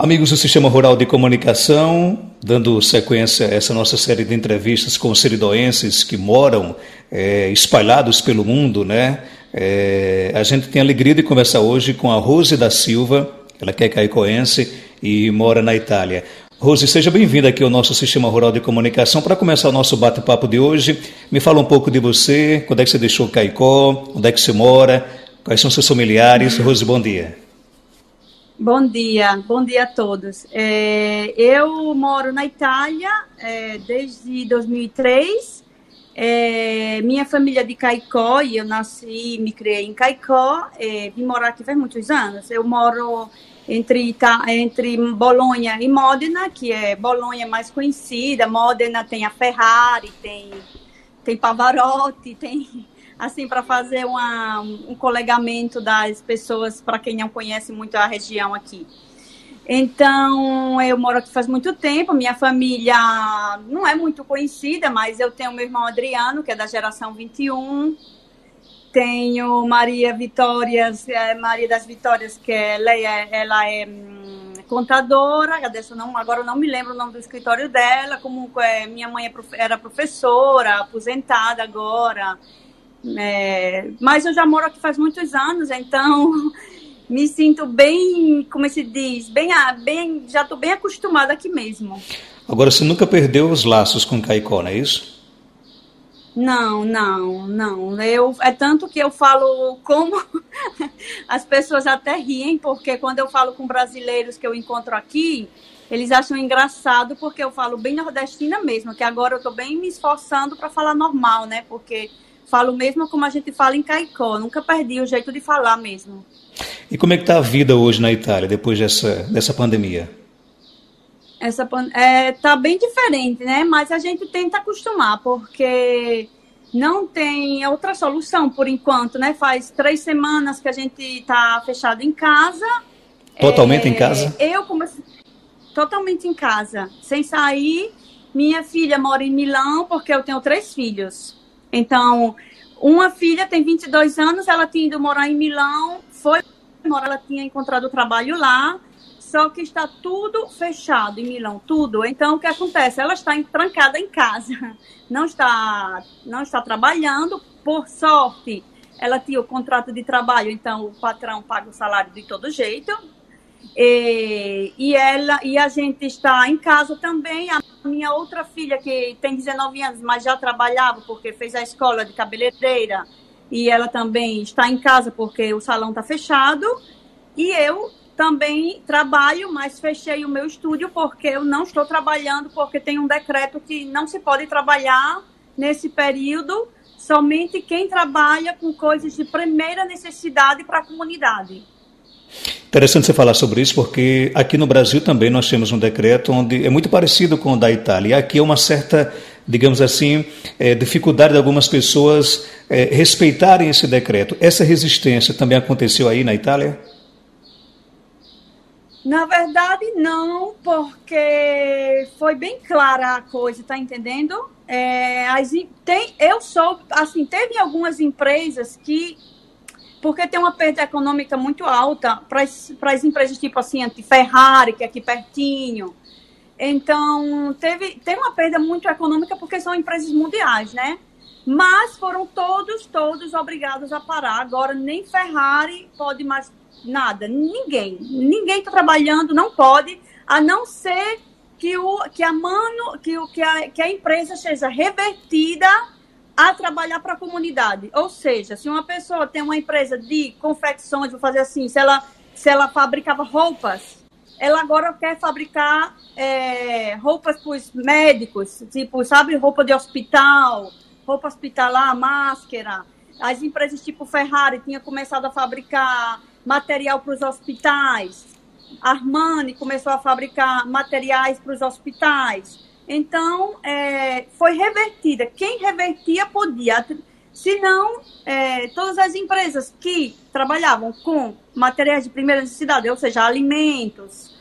Amigos do Sistema Rural de Comunicação, dando sequência a essa nossa série de entrevistas com seridoenses que moram espalhados pelo mundo, né? A gente tem a alegria de conversar hoje com a Rose da Silva, ela que é caicoense e mora na Itália. Rose, seja bem-vinda aqui ao nosso Sistema Rural de Comunicação. Para começar o nosso bate-papo de hoje, me fala um pouco de você, quando é que você deixou Caicó, onde é que você mora, quais são seus familiares. Rose, bom dia. Bom dia a todos. Eu moro na Itália desde 2003. Minha família é de Caicó e eu nasci e me criei em Caicó. Vim morar aqui faz muitos anos. Eu moro entre Bolonha e Modena, que é Bolonha mais conhecida. Modena tem a Ferrari, tem Pavarotti, tem... assim, para fazer um colegamento das pessoas, para quem não conhece muito a região aqui. Então, eu moro aqui faz muito tempo, minha família não é muito conhecida, mas eu tenho meu irmão Adriano, que é da geração 21, tenho Maria das Vitórias, que ela é contadora, agora eu não me lembro o nome do escritório dela, minha mãe era professora, aposentada agora. Mas eu já moro aqui faz muitos anos, então me sinto bem, como se diz, já estou bem acostumada aqui mesmo. Agora, você nunca perdeu os laços com Caicó, não é isso? Não. É tanto que eu falo como as pessoas até riem, porque quando eu falo com brasileiros que eu encontro aqui, eles acham engraçado porque eu falo bem nordestina mesmo, que agora eu estou bem me esforçando para falar normal, né? Porque falo mesmo como a gente fala em Caicó, nunca perdi o jeito de falar mesmo. E como é que está a vida hoje na Itália, depois dessa pandemia? Tá bem diferente, né? Mas a gente tenta acostumar, porque não tem outra solução por enquanto, né? Faz 3 semanas que a gente está fechado em casa. Totalmente em casa? Eu comecei totalmente em casa, sem sair. Minha filha mora em Milão, porque eu tenho 3 filhos. Então, uma filha tem 22 anos, ela tinha ido morar em Milão, ela tinha encontrado trabalho lá, só que está tudo fechado em Milão, tudo. Então, o que acontece? Ela está trancada em casa, não está trabalhando, por sorte, ela tinha o contrato de trabalho, então o patrão paga o salário de todo jeito. E a gente está em casa também. A minha outra filha, que tem 19 anos, mas já trabalhava porque fez a escola de cabeleireira, e ela também está em casa porque o salão está fechado. E eu também trabalho, mas fechei o meu estúdio porque eu não estou trabalhando, porque tem um decreto que não se pode trabalhar nesse período, somente quem trabalha com coisas de primeira necessidade para a comunidade. Interessante você falar sobre isso, porque aqui no Brasil também nós temos um decreto onde é muito parecido com o da Itália. E aqui é uma certa, digamos assim, dificuldade de algumas pessoas respeitarem esse decreto. Essa resistência também aconteceu aí na Itália? Na verdade, não, porque foi bem clara a coisa, tá entendendo? Teve algumas empresas que... porque tem uma perda econômica muito alta para as empresas tipo assim, Ferrari, que é aqui pertinho. Então, tem uma perda muito econômica porque são empresas mundiais, né? Mas foram todos obrigados a parar. Agora, nem Ferrari pode mais nada. Ninguém está trabalhando, não pode, a não ser que a empresa seja revertida a trabalhar para a comunidade. Ou seja, se uma pessoa tem uma empresa de confecções, vou fazer assim, se ela fabricava roupas, ela agora quer fabricar roupas para os médicos, tipo, sabe, roupa de hospital, roupa hospitalar, máscara. As empresas tipo Ferrari tinha começado a fabricar material para os hospitais. Armani começou a fabricar materiais para os hospitais. Então, foi revertida. Quem revertia podia. Senão, todas as empresas que trabalhavam com materiais de primeira necessidade, ou seja, alimentos,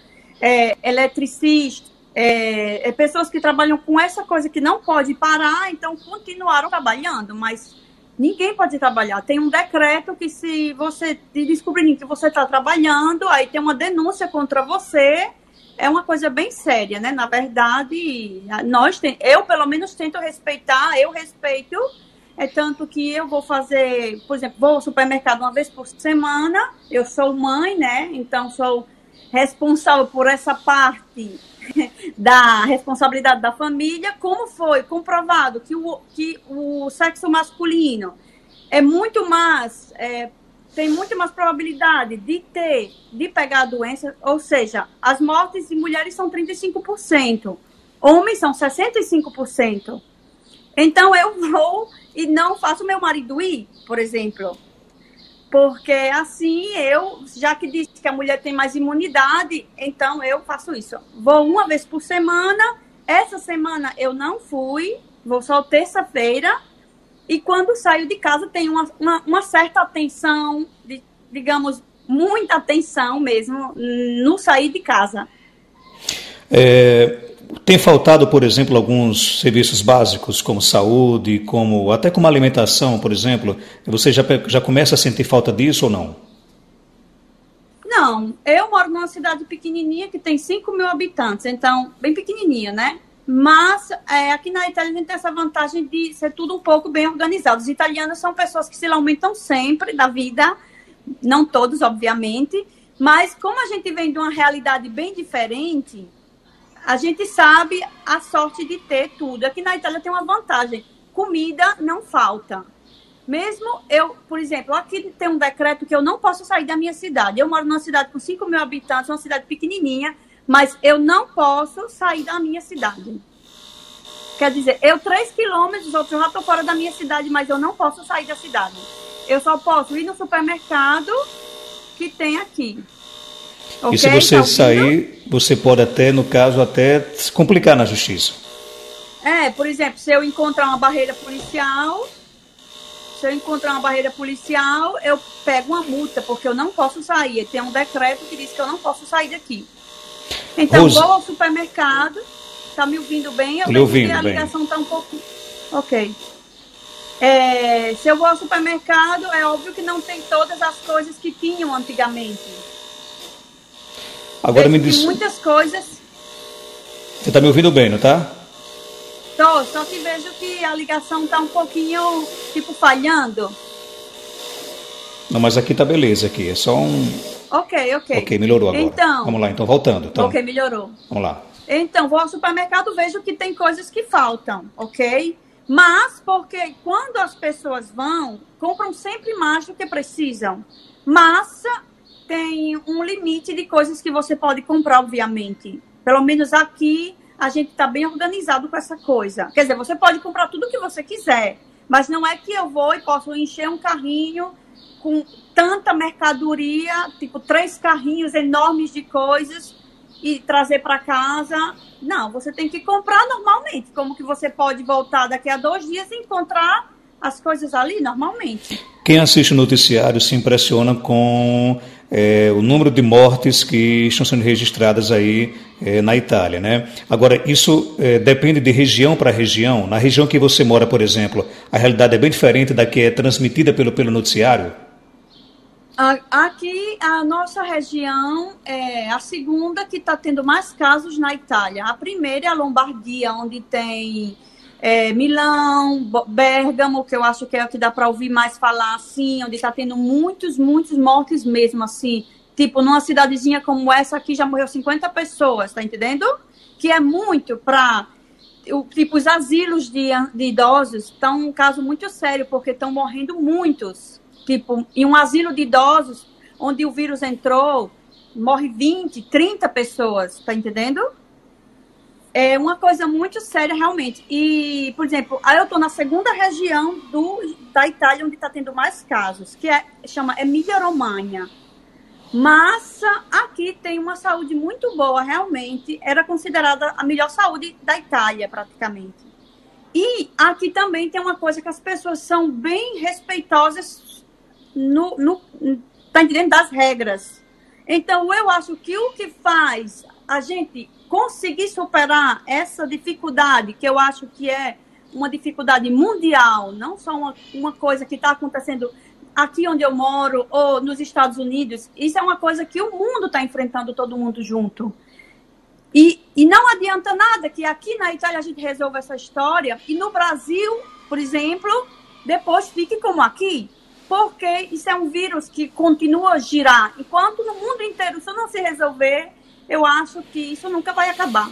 eletricistas, pessoas que trabalham com essa coisa que não pode parar, então continuaram trabalhando, mas ninguém pode trabalhar. Tem um decreto que se você descobrir que você está trabalhando, aí tem uma denúncia contra você é uma coisa bem séria, né? Na verdade, eu pelo menos tento respeitar, eu respeito, tanto que eu vou fazer, por exemplo, vou ao supermercado uma vez por semana, eu sou mãe, né? Então sou responsável por essa parte da responsabilidade da família. Como foi comprovado que o sexo masculino é muito mais... tem muito mais probabilidade de pegar a doença, ou seja, as mortes de mulheres são 35%, homens são 65%. Então, eu vou e não faço meu marido ir, por exemplo, porque assim já que disse que a mulher tem mais imunidade, então eu faço isso. Vou uma vez por semana, essa semana eu não fui, vou só terça-feira. E quando saio de casa, tenho uma certa atenção, digamos, muita atenção mesmo, no sair de casa. Tem faltado, por exemplo, alguns serviços básicos, como saúde, até como alimentação, por exemplo. Você já começa a sentir falta disso ou não? Não, eu moro numa cidade pequenininha que tem 5 mil habitantes, então, bem pequenininha, né? Mas aqui na Itália a gente tem essa vantagem de ser tudo um pouco bem organizado. Os italianos são pessoas que se lamentam sempre da vida, não todos, obviamente, mas como a gente vem de uma realidade bem diferente, a gente sabe a sorte de ter tudo. Aqui na Itália tem uma vantagem, comida não falta. Mesmo por exemplo, aqui tem um decreto que eu não posso sair da minha cidade. Eu moro numa cidade com 5 mil habitantes, uma cidade pequenininha, mas eu não posso sair da minha cidade. Quer dizer, 3 quilômetros, eu já estou fora da minha cidade, mas eu não posso sair da cidade. Eu só posso ir no supermercado que tem aqui. Okay? E se você sair, você pode até, no caso, até se complicar na justiça. Por exemplo, se eu encontrar uma barreira policial, eu pego uma multa, porque eu não posso sair. Tem um decreto que diz que eu não posso sair daqui. Então, Rose, vou ao supermercado. Tá me ouvindo bem? Eu ouvindo a ligação está um pouco... Ok. Se eu vou ao supermercado, é óbvio que não tem todas as coisas que tinham antigamente. Agora me diz... muitas coisas... Você está me ouvindo bem, não tá? Tô, só que vejo que a ligação está um pouquinho, falhando. Não, mas aqui tá beleza, aqui. É só um... Ok. Ok, melhorou agora. Então, vamos lá, então voltando. Então, ok, melhorou. Vamos lá. Então, vou ao supermercado, vejo que tem coisas que faltam, ok? Mas, porque quando as pessoas vão, compram sempre mais do que precisam. Mas tem um limite de coisas que você pode comprar, obviamente. Pelo menos aqui, a gente está bem organizado com essa coisa. Quer dizer, você pode comprar tudo que você quiser, mas não é que eu vou e posso encher um carrinho com tanta mercadoria, 3 carrinhos enormes de coisas e trazer para casa. Não, você tem que comprar normalmente. Como que você pode voltar daqui a 2 dias e encontrar as coisas ali normalmente? Quem assiste o noticiário se impressiona com o número de mortes que estão sendo registradas aí na Itália, né? Agora, isso depende de região para região. Na região que você mora, por exemplo, a realidade é bem diferente da que é transmitida pelo noticiário? Aqui, a nossa região é a segunda que está tendo mais casos na Itália. A primeira é a Lombardia, onde tem Milão, Bérgamo, que eu acho que é o que dá para ouvir mais falar, assim, onde está tendo muitos mortes mesmo, assim. Numa cidadezinha como essa aqui já morreu 50 pessoas, tá entendendo? Que é muito para... os asilos de idosos estão um caso muito sério, porque estão morrendo muitos. Em um asilo de idosos, onde o vírus entrou, morre 20, 30 pessoas, tá entendendo? É uma coisa muito séria, realmente. E, por exemplo, eu estou na segunda região da Itália, onde está tendo mais casos, que chama Emília-Romanha. Mas aqui tem uma saúde muito boa, realmente. Era considerada a melhor saúde da Itália, praticamente. E aqui também tem uma coisa que as pessoas são bem respeitosas tá entendendo? Das regras. Então, eu acho que o que faz a gente conseguir superar essa dificuldade, que eu acho que é uma dificuldade mundial, não só uma coisa que está acontecendo aqui onde eu moro ou nos Estados Unidos, isso é uma coisa que o mundo está enfrentando, todo mundo junto. E não adianta nada que aqui na Itália a gente resolva essa história e no Brasil, por exemplo, depois fique como aqui. Porque isso é um vírus que continua a girar. Enquanto no mundo inteiro isso não se resolver, eu acho que isso nunca vai acabar.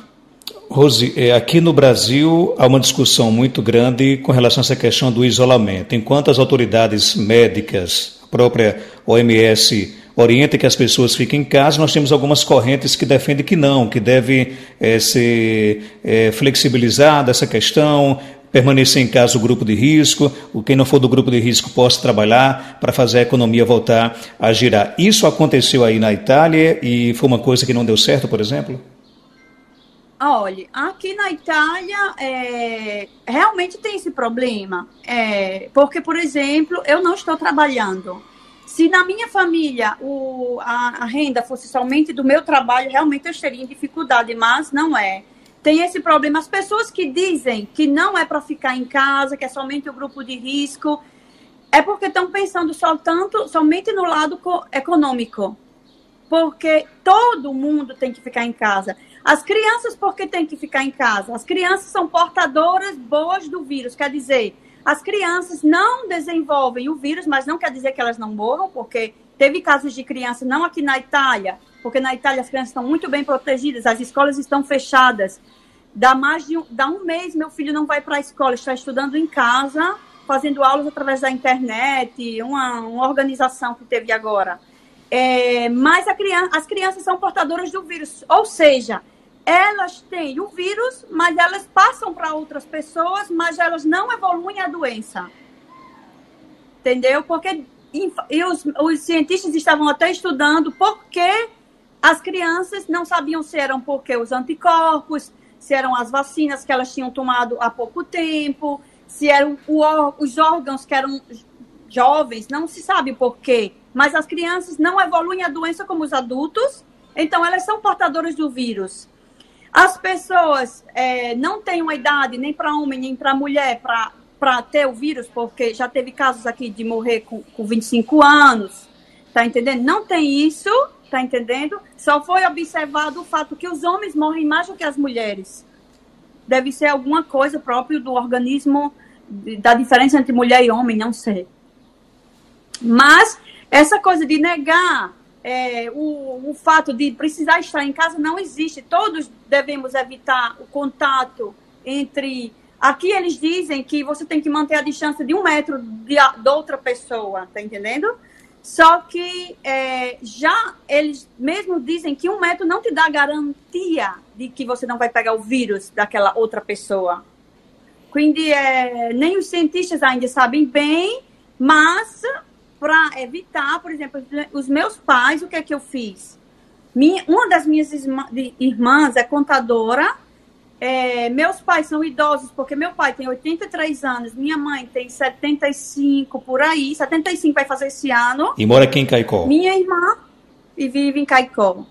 Rose, aqui no Brasil há uma discussão muito grande com relação a essa questão do isolamento. Enquanto as autoridades médicas, a própria OMS, orientam que as pessoas fiquem em casa, nós temos algumas correntes que defendem que não, que deve ser flexibilizada essa questão, permanecer em casa o grupo de risco, quem não for do grupo de risco possa trabalhar para fazer a economia voltar a girar. Isso aconteceu aí na Itália e foi uma coisa que não deu certo, por exemplo? Olha, aqui na Itália realmente tem esse problema, porque, por exemplo, eu não estou trabalhando. Se na minha família a renda fosse somente do meu trabalho, realmente eu estaria em dificuldade, mas não é. Tem esse problema. As pessoas que dizem que não é para ficar em casa, que é somente o grupo de risco, é porque estão pensando somente no lado econômico. Porque todo mundo tem que ficar em casa. As crianças, por que tem que ficar em casa? As crianças são portadoras boas do vírus. Quer dizer, as crianças não desenvolvem o vírus, mas não quer dizer que elas não morram, porque teve casos de crianças, não aqui na Itália, porque na Itália as crianças estão muito bem protegidas, as escolas estão fechadas. Dá um mês, meu filho não vai para a escola, está estudando em casa, fazendo aulas através da internet, uma organização que teve agora. Mas as crianças são portadoras do vírus, ou seja, elas têm o vírus, mas elas passam para outras pessoas, mas elas não evoluem a doença. Entendeu? Porque os cientistas estavam até estudando por que as crianças não sabiam se eram porque os anticorpos, se eram as vacinas que elas tinham tomado há pouco tempo, se eram os órgãos que eram jovens, não se sabe por quê. Mas as crianças não evoluem a doença como os adultos, então elas são portadoras do vírus. As pessoas não têm uma idade, nem para homem, nem para mulher, para ter o vírus, porque já teve casos aqui de morrer com 25 anos, tá entendendo? Não tem isso, tá entendendo? Só foi observado o fato que os homens morrem mais do que as mulheres. Deve ser alguma coisa própria do organismo, da diferença entre mulher e homem, não sei. Mas essa coisa de negar o fato de precisar estar em casa não existe. Todos devemos evitar o contato entre... Aqui eles dizem que você tem que manter a distância de 1 metro de outra pessoa, tá entendendo? Só que já eles mesmo dizem que 1 metro não te dá garantia de que você não vai pegar o vírus daquela outra pessoa. Quindi nem os cientistas ainda sabem bem, mas para evitar, por exemplo, os meus pais, o que é que eu fiz? Uma das minhas irmãs é contadora. Meus pais são idosos, porque meu pai tem 83 anos, minha mãe tem 75, por aí, 75 vai fazer esse ano. E mora aqui em Caicó. Minha irmã vive em Caicó.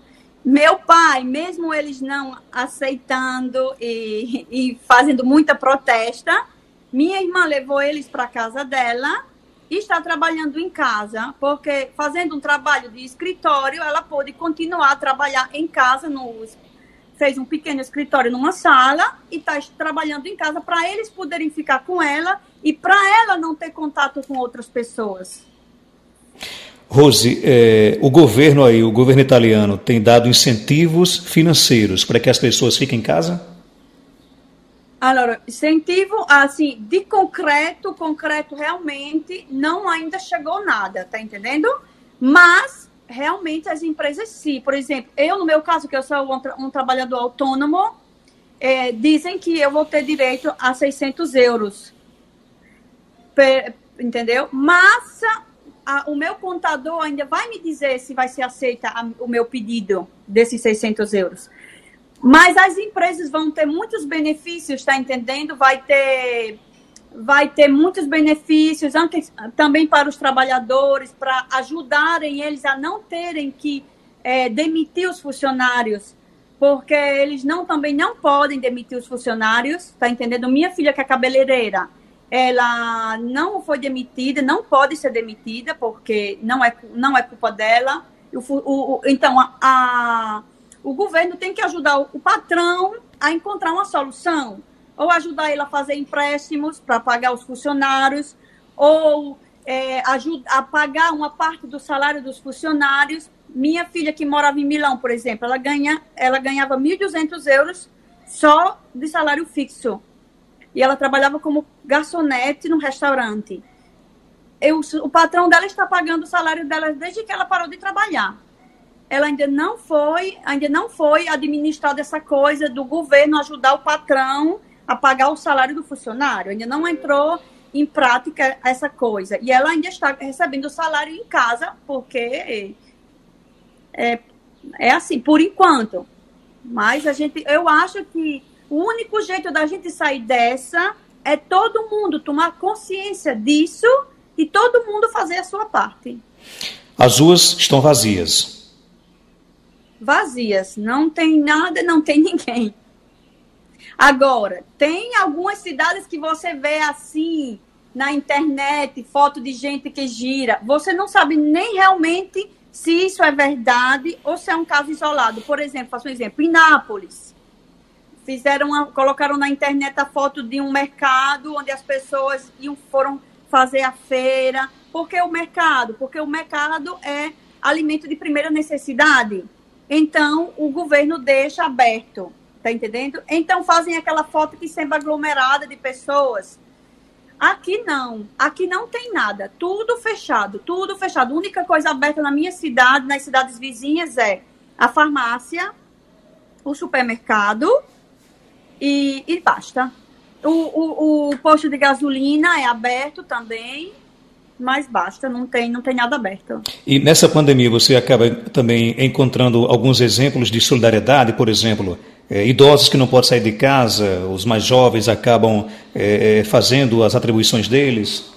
Meu pai, mesmo eles não aceitando e fazendo muita protesta, minha irmã levou eles para a casa dela e está trabalhando em casa, porque fazendo um trabalho de escritório, ela pôde continuar a trabalhar em casa, fez um pequeno escritório numa sala e está trabalhando em casa para eles poderem ficar com ela e para ela não ter contato com outras pessoas. Rose, o governo italiano tem dado incentivos financeiros para que as pessoas fiquem em casa? Allora, incentivo, assim, de concreto realmente não ainda chegou nada, tá entendendo? Mas realmente as empresas sim. Por exemplo, no meu caso, que eu sou um trabalhador autônomo, dizem que eu vou ter direito a 600 euros. Entendeu? Mas o meu contador ainda vai me dizer se vai ser aceita o meu pedido desses 600 euros. Mas as empresas vão ter muitos benefícios, tá entendendo? Vai ter muitos benefícios também para os trabalhadores, para ajudarem eles a não terem que demitir os funcionários, porque eles também não podem demitir os funcionários, tá entendendo? Minha filha, que é cabeleireira, ela não foi demitida, não pode ser demitida, porque não é culpa dela. Então, O governo tem que ajudar o patrão a encontrar uma solução, ou ajudar ele a fazer empréstimos para pagar os funcionários, ou a pagar uma parte do salário dos funcionários. Minha filha, que morava em Milão, por exemplo, ela ganhava 1.200 euros só de salário fixo. E ela trabalhava como garçonete num restaurante. O patrão dela está pagando o salário dela desde que ela parou de trabalhar. Ela ainda não foi administrada essa coisa do governo ajudar o patrão a pagar o salário do funcionário. Ainda não entrou em prática essa coisa. E ela ainda está recebendo o salário em casa, porque é assim, por enquanto. Mas eu acho que o único jeito da gente sair dessa é todo mundo tomar consciência disso e todo mundo fazer a sua parte. As ruas estão vazias. Vazias. Não tem nada, não tem ninguém. Agora, tem algumas cidades que você vê assim na internet, foto de gente que gira. Você não sabe nem realmente se isso é verdade ou se é um caso isolado. Por exemplo, faço um exemplo, em Nápoles. Colocaram na internet a foto de um mercado onde as pessoas foram fazer a feira. Por que o mercado? Porque o mercado é alimento de primeira necessidade. Então, o governo deixa aberto. Tá entendendo? Então fazem aquela foto que sempre aglomerada de pessoas. Aqui não tem nada, tudo fechado. A única coisa aberta na minha cidade, nas cidades vizinhas, é a farmácia, o supermercado e basta. O posto de gasolina é aberto também, mas basta, não tem nada aberto. E nessa pandemia você acaba também encontrando alguns exemplos de solidariedade, por exemplo, idosos que não podem sair de casa, os mais jovens acabam fazendo as atribuições deles?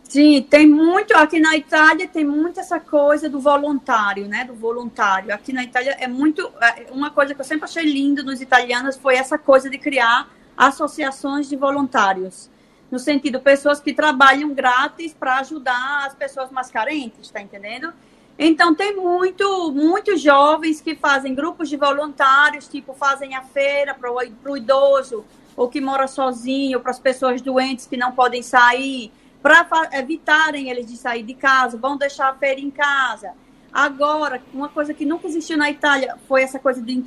Sim, tem muito, aqui na Itália tem muito essa coisa do voluntário, né, do voluntário. Aqui na Itália é muito, uma coisa que eu sempre achei linda nos italianos foi essa coisa de criar associações de voluntários. No sentido, pessoas que trabalham grátis para ajudar as pessoas mais carentes, tá entendendo? Então, tem muitos jovens que fazem grupos de voluntários, tipo, fazem a feira para o idoso, ou que mora sozinho, para as pessoas doentes que não podem sair, para evitarem eles de sair de casa, vão deixar a feira em casa. Agora, uma coisa que nunca existiu na Itália foi essa coisa de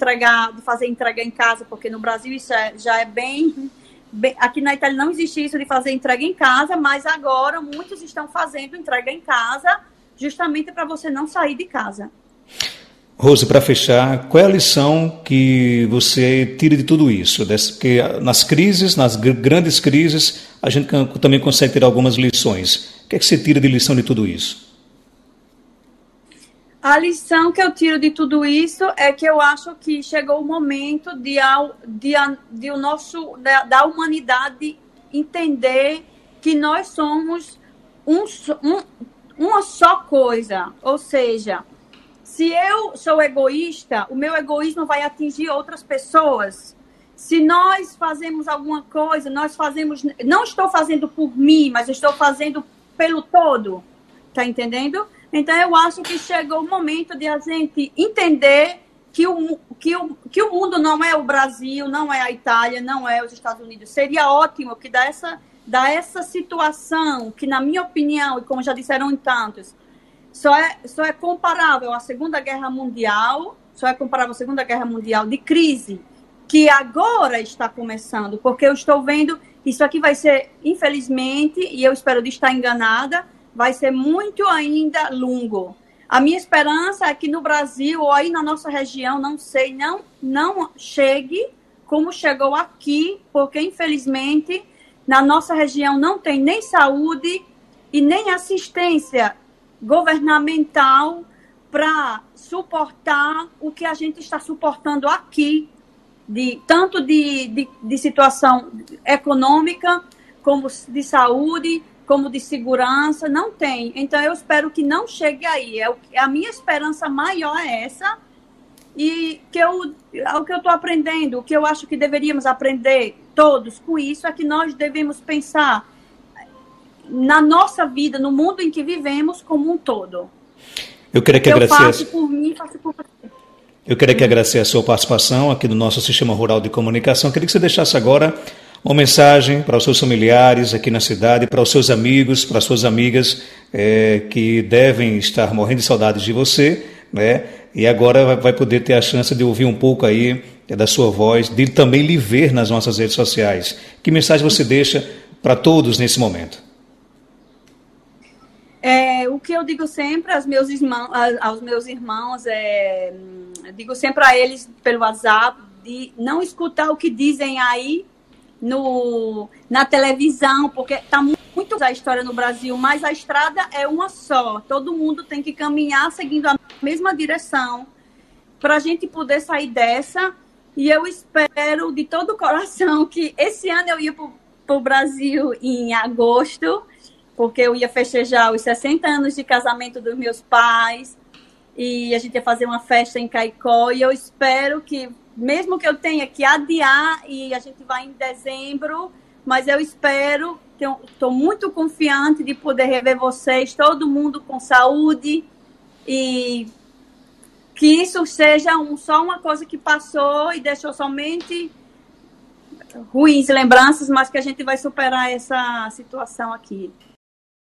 fazer entrega em casa, porque no Brasil isso já é bem... Aqui na Itália não existe isso de fazer entrega em casa, mas agora muitos estão fazendo entrega em casa, justamente para você não sair de casa. Rose, para fechar, qual é a lição que você tira de tudo isso? Porque nas crises, nas grandes crises, a gente também consegue ter algumas lições. O que é que você tira de lição de tudo isso? A lição que eu tiro de tudo isso é que eu acho que chegou o momento da humanidade entender que nós somos uma só coisa. Ou seja, se eu sou egoísta, o meu egoísmo vai atingir outras pessoas. Se nós fazemos alguma coisa, não estou fazendo por mim, mas estou fazendo pelo todo. Tá entendendo? Então, eu acho que chegou o momento de a gente entender que o mundo não é o Brasil, não é a Itália, não é os Estados Unidos. Seria ótimo que dessa situação, que na minha opinião, e como já disseram em tantos, só é comparável à Segunda Guerra Mundial, de crise, que agora está começando, porque eu estou vendo, isso aqui vai ser, infelizmente, e eu espero de estar enganada, vai ser muito ainda longo. A minha esperança é que no Brasil, ou aí na nossa região, não chegue como chegou aqui, porque, infelizmente, na nossa região não tem nem saúde e nem assistência governamental para suportar o que a gente está suportando aqui, tanto de situação econômica, como de saúde, como de segurança, não tem. Então, eu espero que não chegue aí. A minha esperança maior é essa, e o que eu estou aprendendo, o que eu acho que deveríamos aprender todos com isso, é que nós devemos pensar na nossa vida, no mundo em que vivemos, como um todo. Eu queria que faço por mim, faço por você. Eu queria aqui agradecer a sua participação aqui no nosso Sistema Rural de Comunicação. Queria que você deixasse agora uma mensagem para os seus familiares aqui na cidade, para os seus amigos, para as suas amigas que devem estar morrendo de saudades de você, né? E agora vai poder ter a chance de ouvir um pouco aí da sua voz, de também lhe ver nas nossas redes sociais. Que mensagem você deixa para todos nesse momento? O que eu digo sempre aos meus irmãos, digo sempre a eles pelo WhatsApp, de não escutar o que dizem aí na televisão, porque está muito a história no Brasil, mas a estrada é uma só. Todo mundo tem que caminhar seguindo a mesma direção para a gente poder sair dessa. E eu espero de todo o coração que esse ano eu ia para o Brasil em agosto, porque eu ia festejar os 60 anos de casamento dos meus pais, e a gente ia fazer uma festa em Caicó, e eu espero que, mesmo que eu tenha que adiar, e a gente vai em dezembro, mas eu espero, estou muito confiante de poder rever vocês, todo mundo com saúde, e que isso seja só uma coisa que passou e deixou somente ruins lembranças, mas que a gente vai superar essa situação aqui.